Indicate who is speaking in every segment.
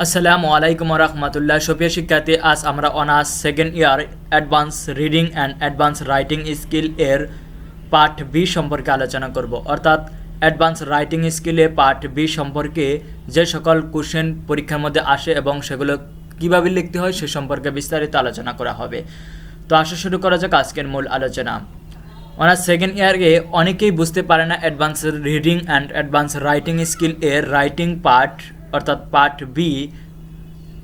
Speaker 1: আসসালামু আলাইকুম রহমতুল্লাহ। সুপ্রিয় শিক্ষার্থী, আজ আমরা honours second year advance reading and advance writing skill এর পার্ট বি সম্পর্কে আলোচনা করব। অর্থাৎ অ্যাডভান্স রাইটিং স্কিলে পার্ট বি সম্পর্কে যে সকল কোশ্চেন পরীক্ষার মধ্যে আসে এবং সেগুলো কীভাবে লিখতে হয় সে সম্পর্কে বিস্তারিত আলোচনা করা হবে। তো আসা শুরু করা যাক আজকের মূল আলোচনা। অনার্স সেকেন্ড ইয়ারে অনেকেই বুঝতে পারে না advance reading and advance writing skill এর রাইটিং পার্ট অর্থাৎ part B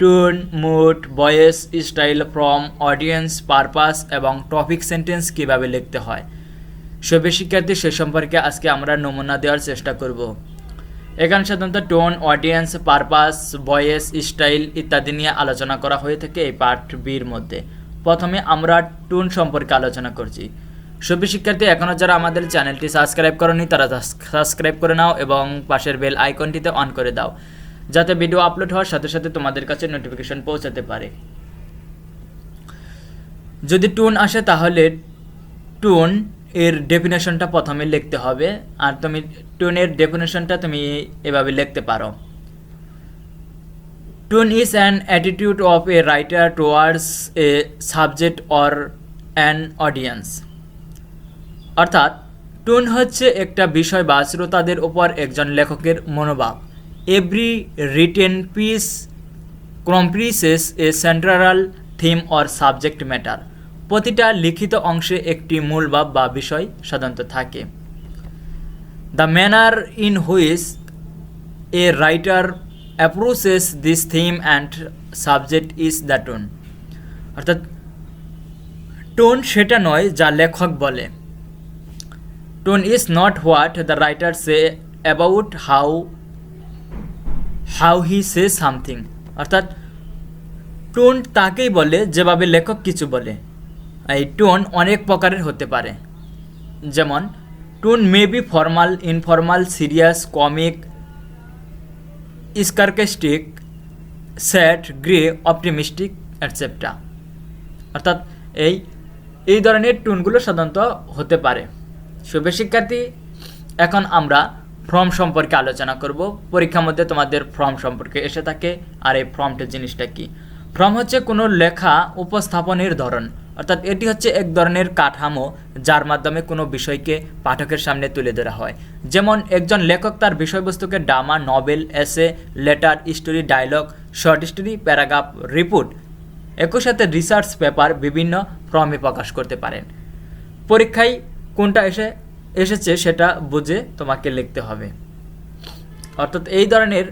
Speaker 1: tone, mood, voice, style, form, audience, purpose এবং টপিক সেন্টেন্স কীভাবে লিখতে হয়। সবে শিক্ষার্থী সে সম্পর্কে আজকে আমরা নমুনা দেওয়ার চেষ্টা করব। এখানে সাধারণত tone, audience, purpose, voice, style ইত্যাদি নিয়ে আলোচনা করা হয়ে থাকে এই পার্ট বির মধ্যে। প্রথমে আমরা টোন সম্পর্কে আলোচনা করছি। সবে শিক্ষার্থী, এখনও যারা আমাদের চ্যানেলটি সাবস্ক্রাইব করেনি তারা সাবস্ক্রাইব করে নাও এবং পাশের বেল আইকনটিতে অন করে দাও, যাতে ভিডিও আপলোড হওয়ার সাথে সাথে তোমাদের কাছে নোটিফিকেশন পৌঁছাতে পারে। যদি টোন আসে তাহলে টোন এর ডেফিনেশনটা প্রথমে লিখতে হবে। আর তুমি টোনের ডেফিনেশনটা তুমি এভাবে লিখতে পারো। Tone is an attitude of a writer towards a subject or an audience. অর্থাৎ টোন হচ্ছে একটা বিষয় বা শ্রোতাদের উপর একজন লেখকের মনোভাব। Every written piece comprises a central theme or subject matter. প্রতিটা লিখিত অংশে একটি মূল ভাব বা বিষয় সাধারণত থাকে। The manner in which a writer approaches this theme and subject is the tone. অর্থাৎ টোন সেটা নয় যা লেখক বলে। Tone is not what the writer say about how he say something. অর্থাৎ টোন তাকেই বলে যেভাবে লেখক কিছু বলে। এই টোন অনেক প্রকারের হতে পারে, যেমন tone may be formal, informal, serious, comic, sarcastic, sad, grave, optimistic etcetera. অর্থাৎ এই ধরনের টোনগুলো সাধারণত হতে পারে। শুভ শিক্ষার্থী, এখন আমরা ফর্ম সম্পর্কে আলোচনা করব। পরীক্ষার মধ্যে তোমাদের ফর্ম সম্পর্কে এসে থাকে। আর এই ফর্মটা জিনিসটা কি? ফর্ম হচ্ছে কোনো লেখা উপস্থাপনের ধরন। অর্থাৎ এটি হচ্ছে এক ধরনের কাঠামো যার মাধ্যমে কোনো বিষয়কে পাঠকের সামনে তুলে ধরা হয়। যেমন একজন লেখক তার বিষয়বস্তুকে drama, novel, essay, letter, story, dialogue, short story, paragraph, report, একই সাথে রিসার্চ পেপার বিভিন্ন ফর্মে প্রকাশ করতে পারেন। পরীক্ষায় কোনটা এসেছে সেটা বুঝে তোমাকে লিখতে হবে। অর্থাৎ এই ধরনের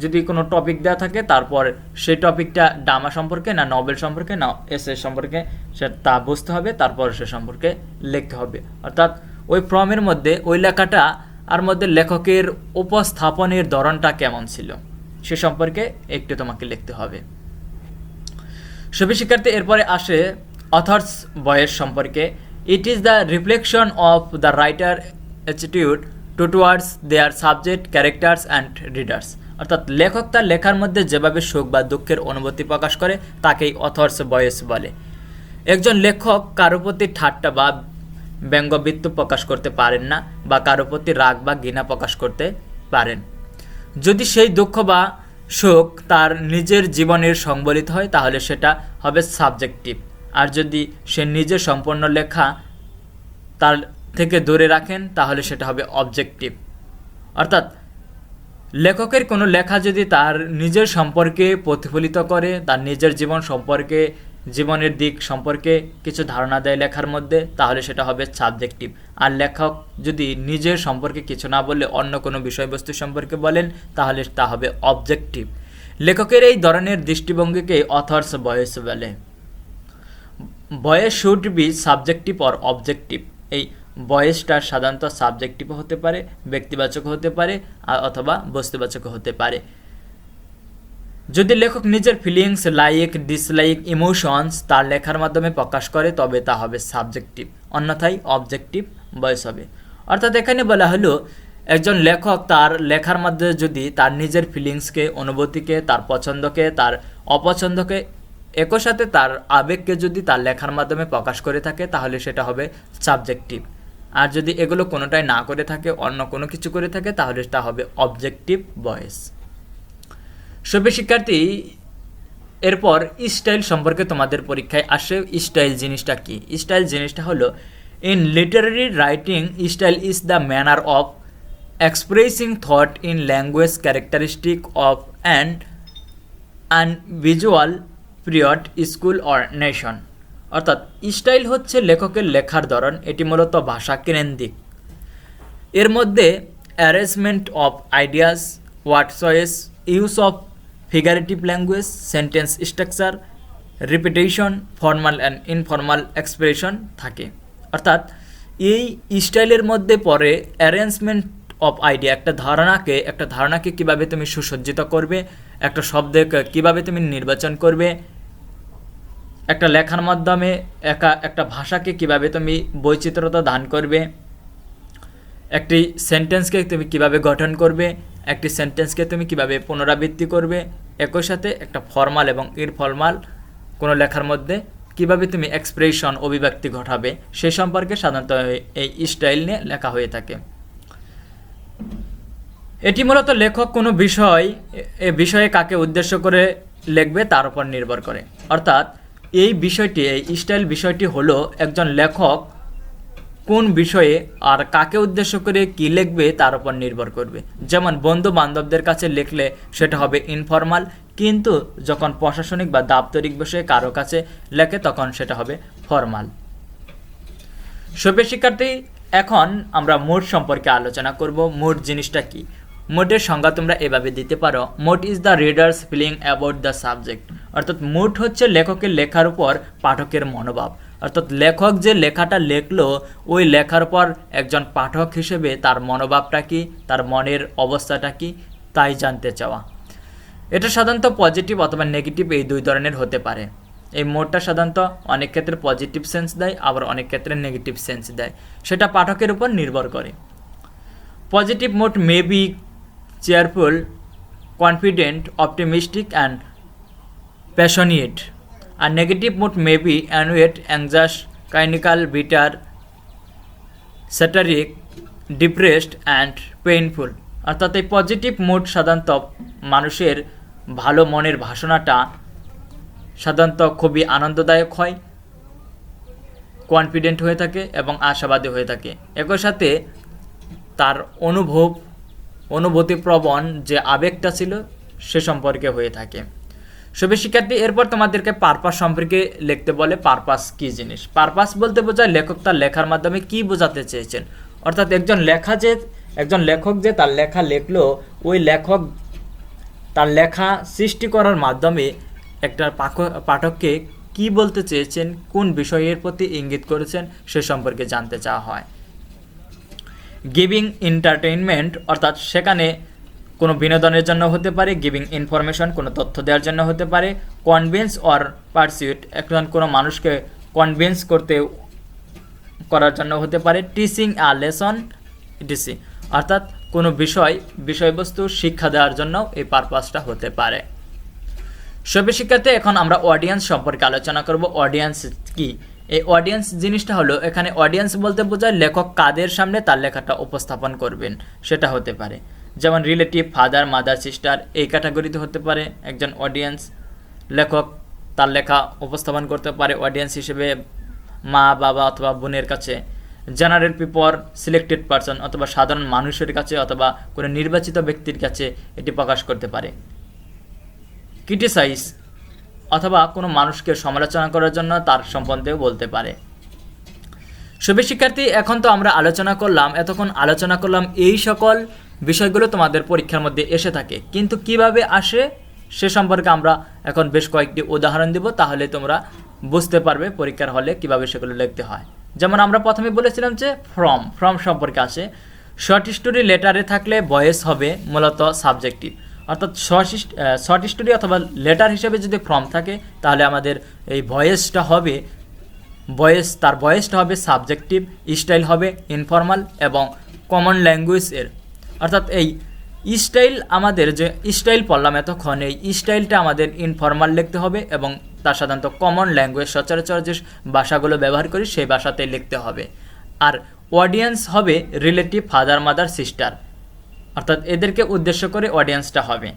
Speaker 1: যদি কোনো টপিক দেওয়া থাকে, তারপর সেই টপিকটা ড্রামা সম্পর্কে না নভেল সম্পর্কে না এসে সম্পর্কে তা বুঝতে হবে, তারপর সে সম্পর্কে লিখতে হবে। অর্থাৎ ওই ফর্মের মধ্যে ওই লেখাটা আর মধ্যে লেখকের উপস্থাপনের ধরনটা কেমন ছিল সে সম্পর্কে একটু তোমাকে লিখতে হবে। সবই শিক্ষার্থী, এরপরে আসে অথর্স ভয়েস সম্পর্কে। It is the reflection of the writer attitude towards their subject, characters and readers. অর্থাৎ লেখক তার লেখার মধ্যে যেভাবে সুখ বা দুঃখের অনুভূতি প্রকাশ করে তাকেই অথর্স ভয়েস বলে। একজন লেখক কারো প্রতি ঠাট্টা বা ব্যঙ্গবৃত্ত প্রকাশ করতে পারেন না, বা কারো প্রতি রাগ বা ঘৃণা প্রকাশ করতে পারেন। যদি সেই দুঃখ বা সুখ তার নিজের জীবনের সংবলিত হয় তাহলে সেটা হবে সাবজেক্টিভ। আর যদি সে নিজের সম্পূর্ণ লেখা তার থেকে দূরে রাখেন তাহলে সেটা হবে অবজেক্টিভ। অর্থাৎ লেখকের কোনো লেখা যদি তার নিজের সম্পর্কে প্রতিফলিত করে, তার নিজের জীবন সম্পর্কে, জীবনের দিক সম্পর্কে কিছু ধারণা দেয় লেখার মধ্যে, তাহলে সেটা হবে সাবজেক্টিভ। আর লেখক যদি নিজের সম্পর্কে কিছু না বলে অন্য কোনো বিষয়বস্তু সম্পর্কে বলেন তাহলে তা হবে অবজেক্টিভ। লেখকের এই ধরনের দৃষ্টিভঙ্গিকে অথর্স ভয়েস বলে। Voice should be subjective or objective. এই ভয়েসটা সাধারণত সাবজেক্টিভও হতে পারে, ব্যক্তিবাচক হতে পারে, অথবা বস্তুবাচক হতে পারে। যদি লেখক নিজের ফিলিংস, লাইক, ডিসলাইক, ইমোশনস তার লেখার মাধ্যমে প্রকাশ করে তবে তা হবে সাবজেক্টিভ, অন্যথায় অবজেক্টিভ ভয়েস হবে। অর্থাৎ এখানে বলা হলো একজন লেখক তার লেখার মধ্যে যদি তার নিজের ফিলিংসকে, অনুভূতিকে, তার পছন্দকে, তার অপছন্দকে, একই সাথে তার আবেগকে যদি তার লেখার মাধ্যমে প্রকাশ করে থাকে তাহলে সেটা হবে সাবজেক্টিভ। আর যদি এগুলো কোনোটাই না করে থাকে, অন্য কোনো কিছু করে থাকে, তাহলে তা হবে অবজেক্টিভ ভয়েস। সুপ্রিয় শিক্ষার্থী, এরপর স্টাইল সম্পর্কে তোমাদের পরীক্ষায় আসে। স্টাইল জিনিসটা কি? স্টাইল জিনিসটা হলো, in Literary writing style is the manner of expressing thought in language characteristic of an visual period, school or nation. অর্থাৎ স্টাইল হচ্ছে লেখকের লেখার ধরন, এটি মূলত ভাষা কেন্দ্রিক। এর মধ্যে arrangement of ideas, word choice, use of figurative language, sentence structure, repetition, formal and informal expression থাকে। অর্থাৎ এই স্টাইলের মধ্যে পড়ে অ্যারেঞ্জমেন্ট অফ আইডিয়া, একটা ধারণাকে কীভাবে তুমি সুসজ্জিত করবে, একটা শব্দকে কীভাবে তুমি নির্বাচন করবে, একটা লেখার মাধ্যমে একটা ভাষাকে কীভাবে তুমি বৈচিত্র্যতা দান করবে, একটি সেন্টেন্সকে তুমি কিভাবে গঠন করবে, একটি সেন্টেন্সকে তুমি কিভাবে পুনরাবৃত্তি করবে, একই সাথে একটা ফর্মাল এবং ইনফর্মাল কোনো লেখার মধ্যে কিভাবে তুমি এক্সপ্রেশন, অভিব্যক্তি ঘটাবে, সে সম্পর্কে সাধারণত এই স্টাইল নিয়ে লেখা হয়ে থাকে। এটি মূলত লেখক কোনো বিষয়ে কাকে উদ্দেশ্য করে লিখবে তার উপর নির্ভর করে। অর্থাৎ এই স্টাইল বিষয়টি হলো একজন লেখক কোন বিষয়ে আর কাকে উদ্দেশ্য করে কি লিখবে তার উপর নির্ভর করবে। যেমন বন্ধু বান্ধবদের কাছে লিখলে সেটা হবে ইনফর্মাল, কিন্তু যখন প্রশাসনিক বা দাপ্তরিক বিষয়ে কারো কাছে লেখে তখন সেটা হবে ফর্মাল। সুপ্রিয় শিক্ষার্থী, এখন আমরা মুড সম্পর্কে আলোচনা করব। মুড জিনিসটা কি? মুডের সংজ্ঞা তোমরা এভাবে দিতে পারো, mood is the reader's feeling about the subject. অর্থাৎ মুড হচ্ছে লেখকের লেখার উপর পাঠকের মনোভাব। অর্থাৎ লেখক যে লেখাটা লেখলো, ওই লেখার পর একজন পাঠক হিসেবে তার মনোভাবটা কি, তার মনের অবস্থাটা কি, তাই জানতে চাওয়া। এটা সাধারণত পজিটিভ অথবা নেগেটিভ এই দুই ধরনের হতে পারে। এই মুডটা সাধারণত অনেক ক্ষেত্রে পজিটিভ সেন্স দেয়, আবার অনেক ক্ষেত্রে নেগেটিভ সেন্স দেয়, সেটা পাঠকের উপর নির্ভর করে। Positive mood may be cheerful, confident, optimistic and passionate. A negative mood may be annoyed, anxious, cynical, bitter, satiric, depressed and painful. অর্থাৎ এই পজিটিভ মুড সাধারণত মানুষের ভালো মনের ভাষণাটা সাধারণত খুবই আনন্দদায়ক হয়, কনফিডেন্ট হয়ে থাকে এবং আশাবাদী হয়ে থাকে। একই সাথে তার অনুভূতিপ্রবণ যে আবেগটা ছিল সে সম্পর্কে হয়ে থাকে। সুপ্রিয় শিক্ষার্থী, এরপর তোমাদেরকে পারপাস সম্পর্কে লিখতে বলে। পারপাস কি জিনিস? পারপাস বলতে বোঝায় লেখক তার লেখার মাধ্যমে কি বোঝাতে চেয়েছেন। অর্থাৎ একজন লেখক যে তার লেখা লেখলো, ওই লেখক তার লেখা সৃষ্টি করার মাধ্যমে একটা পাঠককে কি বলতে চেয়েছেন, কোন বিষয়ের প্রতি ইঙ্গিত করেছেন সে সম্পর্কে জানতে চাওয়া হয়। গিভিং এন্টারটেইনমেন্ট, অর্থাৎ সেখানে কোনো বিনোদনের জন্য হতে পারে। গিভিং ইনফরমেশন, কোনো তথ্য দেওয়ার জন্য হতে পারে। কনভিন্স অর পারসুইট, একজন কোনো মানুষকে কনভিন্স করার জন্য হতে পারে। টিচিং আ লেসন ইটিসি, অর্থাৎ কোনো বিষয়বস্তু শিক্ষা দেওয়ার জন্য এই পারপাসটা হতে পারে। সুপ্রিয় শিক্ষার্থী, এখন আমরা অডিয়েন্স সম্পর্কে আলোচনা করব। অডিয়েন্স কি? এই অডিয়েন্স জিনিসটা হলো, এখানে অডিয়েন্স বলতে বোঝায় লেখক কাদের সামনে তার লেখাটা উপস্থাপন করবেন সেটা হতে পারে। যেমন রিলেটিভ, ফাদার, মাদার, সিস্টার, এই ক্যাটাগরিতে হতে পারে একজন অডিয়েন্স। লেখক তার লেখা উপস্থাপন করতে পারে অডিয়েন্স হিসেবে মা, বাবা অথবা বোনের কাছে। জেনারেল পিপল, সিলেক্টেড পারসন অথবা সাধারণ মানুষের কাছে অথবা কোনো নির্বাচিত ব্যক্তির কাছে এটি প্রকাশ করতে পারে। ক্রিটিসাইজ, অথবা কোনো মানুষকে সমালোচনা করার জন্য তার সম্বন্ধেও বলতে পারে। সুপ্রিয় শিক্ষার্থী, এখন তো আমরা এতক্ষণ আলোচনা করলাম এই সকল বিষয়গুলো তোমাদের পরীক্ষার মধ্যে এসে থাকে, কিন্তু কিভাবে আসে সে সম্পর্কে আমরা এখন বেশ কয়েকটি উদাহরণ দেব, তাহলে তোমরা বুঝতে পারবে পরীক্ষার হলে কিভাবে সেগুলো লিখতে হয়। যেমন আমরা প্রথমে বলেছিলাম যে ফ্রম সম্পর্কে আসে। শর্ট স্টোরি লেটারে থাকলে ভয়েস হবে মূলত সাবজেক্টিভ, অর্থাৎ শর্ট স্টোরি অথবা লেটার হিসেবে যদি ফ্রম থাকে তাহলে আমাদের এই ভয়েসটা হবে সাবজেক্টিভ, স্টাইল হবে ইনফর্মাল এবং কমন ল্যাঙ্গুয়েজের। অর্থাৎ এই স্টাইল, আমাদের যে স্টাইল পড়লাম এতক্ষণ, এই স্টাইলটা আমাদের ইনফর্মাল লিখতে হবে এবং তার সাধারণত কমন ল্যাঙ্গুয়েজ, সচরাচর যে ভাষাগুলো ব্যবহার করি সেই ভাষাতে লিখতে হবে। আর অডিয়েন্স হবে রিলেটিভ, ফাদার, মাদার, সিস্টার, অর্থাৎ এদেরকে উদ্দেশ্য করে অডিয়েন্সটা হবে।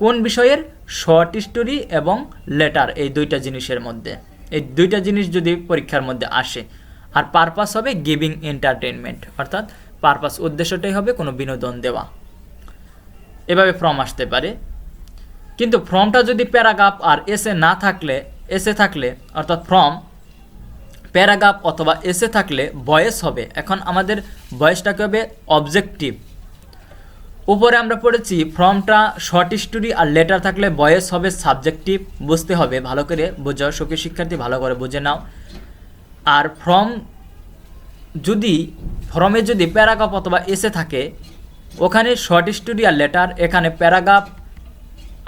Speaker 1: কোন বিষয়ের? শর্ট স্টোরি এবং লেটার, এই দুইটা জিনিসের মধ্যে। এই দুইটা জিনিস যদি পরীক্ষার মধ্যে আসে। আর পারপাস হবে গিভিং এন্টারটেনমেন্ট, অর্থাৎ পারপাস উদ্দেশ্যটাই হবে কোনো বিনোদন দেওয়া। এভাবে ফ্রম আসতে পারে। কিন্তু ফ্রমটা যদি প্যারাগ্রাফ আর এসে থাকলে অর্থাৎ ফ্রম প্যারাগ্রাফ অথবা এসে থাকলে ভয়েস হবে। এখন আমাদের ভয়েসটাকে হবে অবজেক্টিভ। উপরে আমরা পড়েছি ফ্রমটা শর্ট স্টোরি আর লেটার থাকলে ভয়েস হবে সাবজেক্টিভ। বুঝতে হবে, ভালো করে বোঝো সুখী শিক্ষার্থী, ভালো করে বুঝে নাও। আর ফ্রমে যদি প্যারাগ্রাফ অথবা এসে থাকে, ওখানে শর্ট স্টোরি আর লেটার, এখানে প্যারাগ্রাফ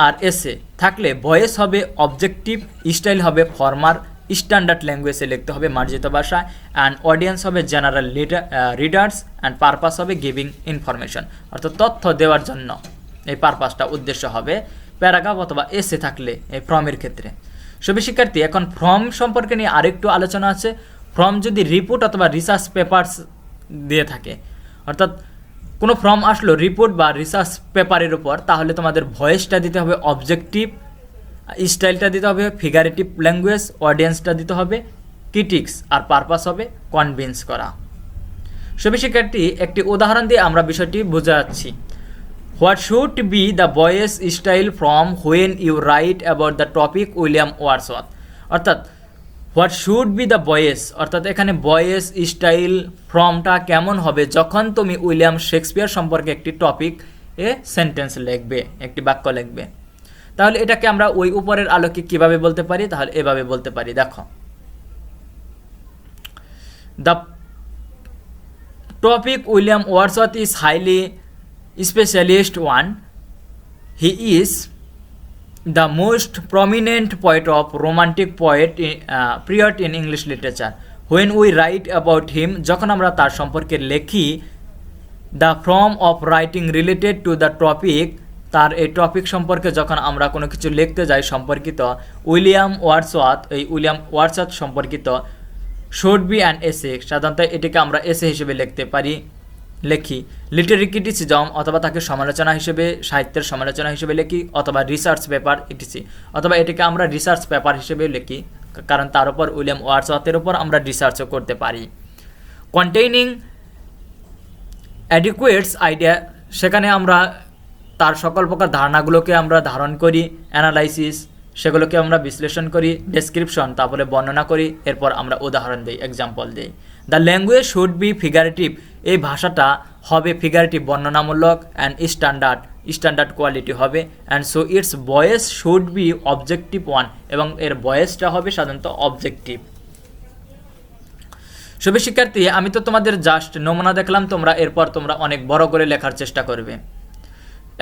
Speaker 1: আর এসে থাকলে ভয়েস হবে অবজেক্টিভ, স্টাইল হবে ফর্মাল, স্ট্যান্ডার্ড ল্যাঙ্গুয়েজে লিখতে হবে মার্জিত ভাষায়, অ্যান্ড অডিয়েন্স হবে জেনারেল রিডার্স, অ্যান্ড পারপাস হবে গিভিং ইনফরমেশন, অর্থাৎ তথ্য দেওয়ার জন্য এই পারপাসটা উদ্দেশ্য হবে প্যারাগ্রাফ অথবা এসে থাকলে এই ফ্রমের ক্ষেত্রে। সবই শিক্ষার্থী, এখন ফ্রম সম্পর্কে নিয়ে আরেকটু আলোচনা আছে। ফ্রম যদি রিপোর্ট অথবা রিসার্চ পেপারস দিয়ে থাকে, অর্থাৎ কোনো ফর্ম আসলো রিপোর্ট বা রিসার্চ পেপারের উপর, তাহলে তোমাদের ভয়েসটা দিতে হবে অবজেক্টিভ, স্টাইলটা দিতে হবে ফিগারেটিভ ল্যাঙ্গুয়েজ, অডিয়েন্সটা দিতে হবে ক্রিটিক্স, আর পারপাস হবে কনভিন্স করা। সবই শিক্ষার্থী, একটি উদাহরণ দিয়ে আমরা বিষয়টি বোঝাচ্ছি। What should be the voice style from when you write about the topic William Wordsworth, অর্থাৎ what should be the voice, অর্থাৎ এখানে ভয়েস স্টাইল ফ্রমটা কেমন হবে যখন তুমি উইলিয়াম শেক্সপিয়ার সম্পর্কে একটি টপিক সেন্টেন্স লিখবে, একটি বাক্য লিখবে। তাহলে এটাকে আমরা ওই উপরের আলোকে কিভাবে বলতে পারি? তাহলে এভাবে বলতে পারি, দেখো, the topic William Wordsworth is highly specialist one, he is the most prominent poet of romantic period in English literature. When we write about him, যখন আমরা তার সম্পর্কে লিখি, the form of writing related to the topic, তার এই topic সম্পর্কে যখন আমরা কোনো কিছু লিখতে যাই সম্পর্কিত, উইলিয়াম ওয়ার্ডসওয়ার্থ সম্পর্কিত, should be an essay, সাধারণত এটাকে আমরা এসে হিসেবে লিখি। লিটারি ক্রিটিসিজম, অথবা তাকে সমালোচনা হিসেবে, সাহিত্যের সমালোচনা হিসেবে লিখি, অথবা রিসার্চ পেপার ইটিসি, অথবা এটাকে আমরা রিসার্চ পেপার হিসেবে লিখি, কারণ তার উপর উইলিয়াম ওয়ার্ডসওয়ার্থের উপর আমরা রিসার্চও করতে পারি। কন্টেইনিং অ্যাডিকুয়েটস আইডিয়া, সেখানে আমরা তার সকল প্রকার ধারণাগুলোকে আমরা ধারণ করি। অ্যানালাইসিস, সেগুলোকে আমরা বিশ্লেষণ করি। ডেসক্রিপশন, তারপরে বর্ণনা করি, এরপর আমরা উদাহরণ দিই, এক্সাম্পল দিই। The language should be figurative, এই ভাষাটা হবে ফিগারেটিভ, বর্ণনামূলক, অ্যান্ড স্ট্যান্ডার্ড কোয়ালিটি হবে, and so it's voice should be objective one, এবং এর ভয়েসটা হবে সাধারণত অবজেক্টিভ। সবই শিক্ষার্থী, আমি তো তোমাদের জাস্ট নমুনা দেখলাম, এরপর তোমরা অনেক বড় করে লেখার চেষ্টা করবে।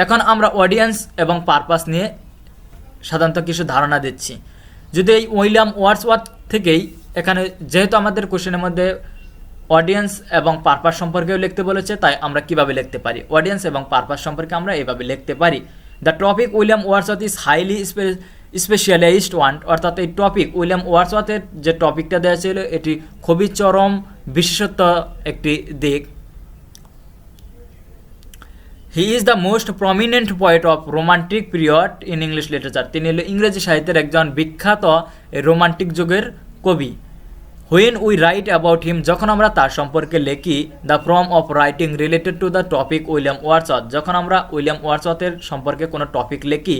Speaker 1: এখন আমরা অডিয়েন্স এবং পারপাস নিয়ে সাধারণত কিছু ধারণা দিচ্ছি। যদি এই উইলিয়াম ওয়ার্ডসওয়ার্থ থেকেই, এখানে যেহেতু আমাদের কোশ্চেনের মধ্যে অডিয়েন্স এবং পারপাস সম্পর্কেও লিখতে বলেছে, তাই আমরা কিভাবে লিখতে পারি? অডিয়েন্স এবং পারপাস সম্পর্কে আমরা এইভাবে লিখতে পারি, the topic William Wordsworth is highly specialised one, অর্থাৎ এই টপিক উইলিয়াম ওয়ার্ডসওয়ার্থের যে টপিকটা দেওয়া ছিল এটি খুবই চরম বিশেষত্ব একটি দিক। He is the most prominent poet of romantic period in English literature, তিনি হল ইংরেজি সাহিত্যের একজন বিখ্যাত রোমান্টিক যুগের কবি। When we write about him, যখন আমরা তার সম্পর্কে লিখি, the form of writing related to the topic William Wordsworth, যখন আমরা উইলিয়াম ওয়ার্ডসওয়ার্থের সম্পর্কে কোনো টপিক লিখি,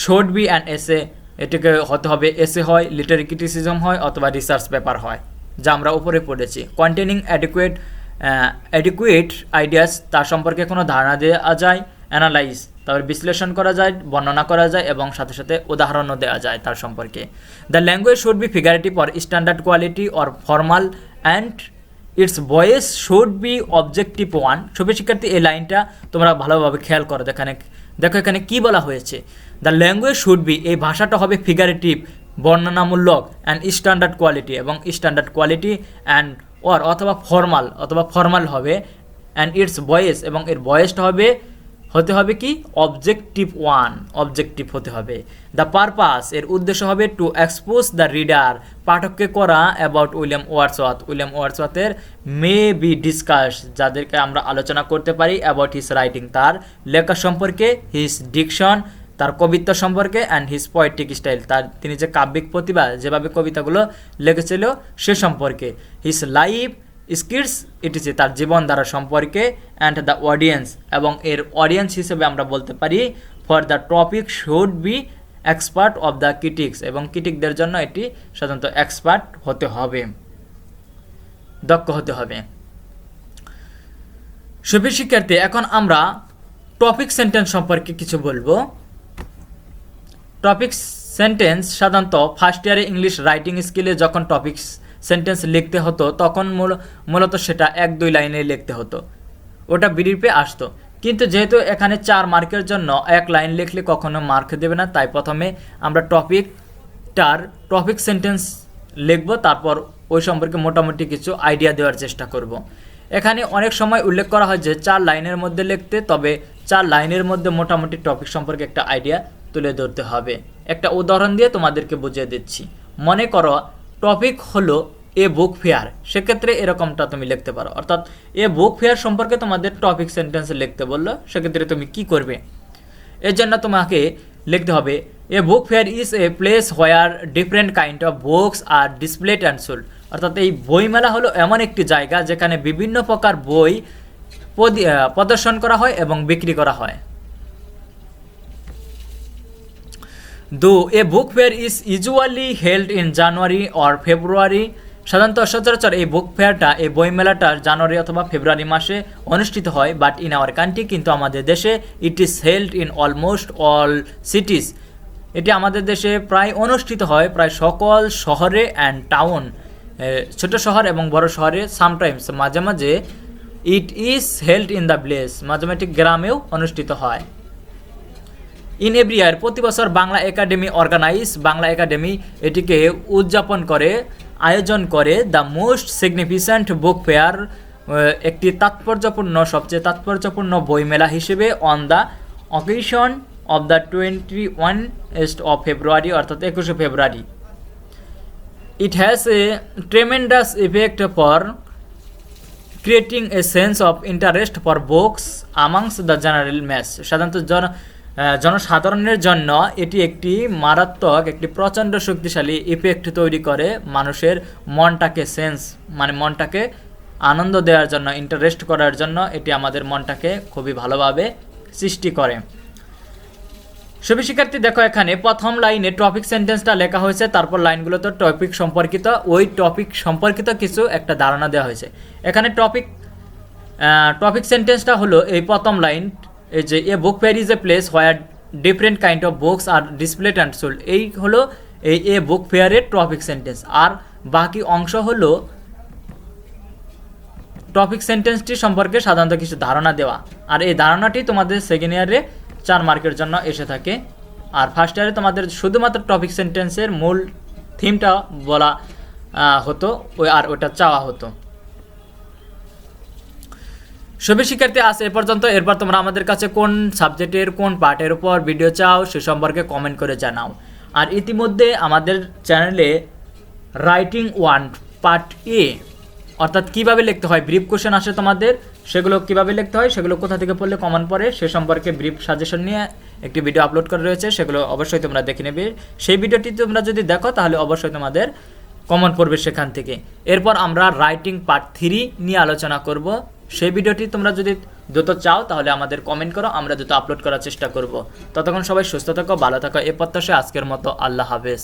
Speaker 1: শুড বি অ্যান এসে, এটিকে হতে হবে এসে হয়, লিটারি ক্রিটিসিজম হয়, অথবা রিসার্চ পেপার হয়, যা আমরা উপরে পড়েছি। কন্টেনিং অ্যাডিকুয়েট আইডিয়াস, তার সম্পর্কে কোনো ধারণা দেওয়া যায়। অ্যানালাইজ, তারপর বিশ্লেষণ করা যায়, বর্ণনা করা যায়, এবং সাথে সাথে উদাহরণও দেওয়া যায় তার সম্পর্কে। The language should be figurative or standard quality or formal, and it's voice should be objective one. সবই শিক্ষার্থী, এই লাইনটা তোমরা ভালোভাবে খেয়াল করো। দেখো এখানে কি বলা হয়েছে, দ্য ল্যাঙ্গুয়েজ শুড বি, এই ভাষাটা হবে ফিগারেটিভ, বর্ণনামূলক, অ্যান্ড স্ট্যান্ডার্ড কোয়ালিটি, এবং স্ট্যান্ডার্ড কোয়ালিটি, অ্যান্ড অথবা ফর্মাল হবে, অ্যান্ড ইটস ভয়েস, এবং এর ভয়েসটা হতে হবে কি অবজেক্টিভ ওয়ান, অবজেক্টিভ হতে হবে। দ্য পারপাস, এর উদ্দেশ্য হবে টু এক্সপোজ দ্য রিডার, পাঠককে করা, অ্যাবাউট উইলিয়াম ওয়ার্ডসওয়ার্থের মে বি ডিসকাস, যাদেরকে আমরা আলোচনা করতে পারি, অ্যাবাউট হিজ রাইটিং, তার লেখা সম্পর্কে, হিজ ডিকশন, তার কবিতা সম্পর্কে অ্যান্ড হিজ পোয়েটিক স্টাইল, তিনি যে কাব্যিক প্রতিভা যেভাবে কবিতাগুলো লিখেছিল সে সম্পর্কে, হিজ লাইফ স্কিটস ইটিসি, তার জীবনধারা সম্পর্কে, অ্যান্ড দ্য অডিয়েন্স, এবং এর অডিয়েন্স হিসেবে আমরা বলতে পারি for the topic should be expert of the critics, এবং ক্রিটিকদের জন্য এটি সাধারণত এক্সপার্ট হতে হবে, দক্ষ হতে হবে। সুপ্রিয় শিক্ষার্থী, এখন আমরা টপিক সেন্টেন্স সম্পর্কে কিছু বলবো। টপিক সেন্টেন্স সাধারণত ফার্স্ট ইয়ারে ইংলিশ রাইটিং স্কিলে যখন টপিক সেন্টেন্স লিখতে হতো তখন মূলত সেটা 1-2 লাইনে লিখতে হতো, ওটা বিডিপে আসতো। কিন্তু যেহেতু এখানে 4 মার্কের জন্য 1 লাইন লিখলে কখনো মার্ক দেবে না, তাই প্রথমে আমরা টপিক সেন্টেন্স লিখব, তারপর ওই সম্পর্কে মোটামুটি কিছু আইডিয়া দেওয়ার চেষ্টা করব। এখানে অনেক সময় উল্লেখ করা হয় যে 4 লাইনের মধ্যে লিখতে, তবে 4 লাইনের মধ্যে মোটামুটি টপিক সম্পর্কে একটা আইডিয়া তুলে ধরতে হবে। একটা উদাহরণ দিয়ে তোমাদেরকে বুঝিয়ে দিচ্ছি। মনে করো টপিক হলো এ বুক ফেয়ার, সেক্ষেত্রে এরকমটা তুমি লিখতে পারো। অর্থাৎ এ বুক ফেয়ার সম্পর্কে তোমাদের টপিক সেন্টেন্স লিখতে বললো, সেক্ষেত্রে তুমি কি করবে? এর জন্য তোমাকে লিখতে হবে a book fair is a place where different kind of books are displayed and sold. অর্থাৎ এই বইমেলা হলো এমন একটি জায়গা যেখানে বিভিন্ন প্রকার বই প্রদর্শন করা হয় এবং বিক্রি করা হয়। Though a book fair is usually held in January or February, সাধারণত সচরাচর এই বুক ফেয়ারটা, এই বইমেলাটা জানুয়ারি অথবা ফেব্রুয়ারি মাসে অনুষ্ঠিত হয়। বাট ইন আওয়ার কান্ট্রি, কিন্তু আমাদের দেশে it is held in almost all সিটিজ, এটি আমাদের দেশে প্রায় অনুষ্ঠিত হয় প্রায় সকল শহরে অ্যান্ড টাউন, ছোট শহর এবং বড় শহরে। সামটাইমস, মাঝে মাঝে it is held in the village, মাঝে মাঝে গ্রামেও অনুষ্ঠিত হয়। ইন এভরি ইয়ার, প্রতি বছর বাংলা একাডেমি বাংলা একাডেমি এটিকে উদযাপন করে, আয়োজন করে the most significant book fair, একটি সবচেয়ে তাৎপর্যপূর্ণ বইমেলা হিসেবে on the occasion of the 21st of February, অর্থাৎ 21শে ফেব্রুয়ারি। It has a tremendous effect for creating a sense of interest for books amongst the general mass. সাধারণত জনসাধারণের জন্য এটি একটি মারাত্মক, একটি প্রচণ্ড শক্তিশালী ইফেক্ট তৈরি করে মানুষের মনটাকে মনটাকে আনন্দ দেওয়ার জন্য, ইন্টারেস্ট করার জন্য এটি আমাদের মনটাকে খুবই ভালোভাবে সৃষ্টি করে। সবই শিক্ষার্থী দেখো, এখানে প্রথম লাইনে টপিক সেন্টেন্সটা লেখা হয়েছে, তারপর লাইনগুলোতে টপিক সম্পর্কিত, ওই টপিক সম্পর্কিত কিছু একটা ধারণা দেওয়া হয়েছে। এখানে টপিক সেন্টেন্সটা হলো এই প্রথম লাইন, এই যে a book fair is a place where different kind of books are displayed and sold, এই হলো এই এ বুক ফেয়ারের টপিক সেন্টেন্স। আর বাকি অংশ হলো টপিক সেন্টেন্সটি সম্পর্কে সাধারণত কিছু ধারণা দেওয়া, আর এই ধারণাটি তোমাদের সেকেন্ড ইয়ারে 4 মার্কের জন্য এসে থাকে। আর ফার্স্ট ইয়ারে তোমাদের শুধুমাত্র টপিক সেন্টেন্সের মূল থিমটা বলা হতো, আর ওটা চাওয়া হতো। সবই শিক্ষার্থী আজ এ পর্যন্ত। এরপর তোমরা আমাদের কাছে কোন সাবজেক্টের কোন পার্টের উপর ভিডিও চাও সে সম্পর্কে কমেন্ট করে জানাও। আর ইতিমধ্যে আমাদের চ্যানেলে রাইটিং 1 পার্ট এ, অর্থাৎ কীভাবে লিখতে হয়, ব্রিফ কোশ্চেন আসে তোমাদের, সেগুলো কীভাবে লিখতে হয়, সেগুলো কোথা থেকে পড়লে কমন পড়ে সে সম্পর্কে ব্রিফ সাজেশন নিয়ে একটি ভিডিও আপলোড করা রয়েছে, সেগুলো অবশ্যই তোমরা দেখে নেবে। সেই ভিডিওটি তোমরা যদি দেখো তাহলে অবশ্যই তোমাদের কমন পড়বে সেখান থেকে। এরপর আমরা রাইটিং পার্ট 3 নিয়ে আলোচনা করব। সেই ভিডিওটি তোমরা যদি দ্রুত চাও তাহলে আমাদের কমেন্ট করো, আমরা দ্রুত আপলোড করার চেষ্টা করব। ততক্ষণ সবাই সুস্থ থাকো, ভালো থাকো, এ প্রত্যাশায় আজকের মতো আল্লাহ হাফেজ।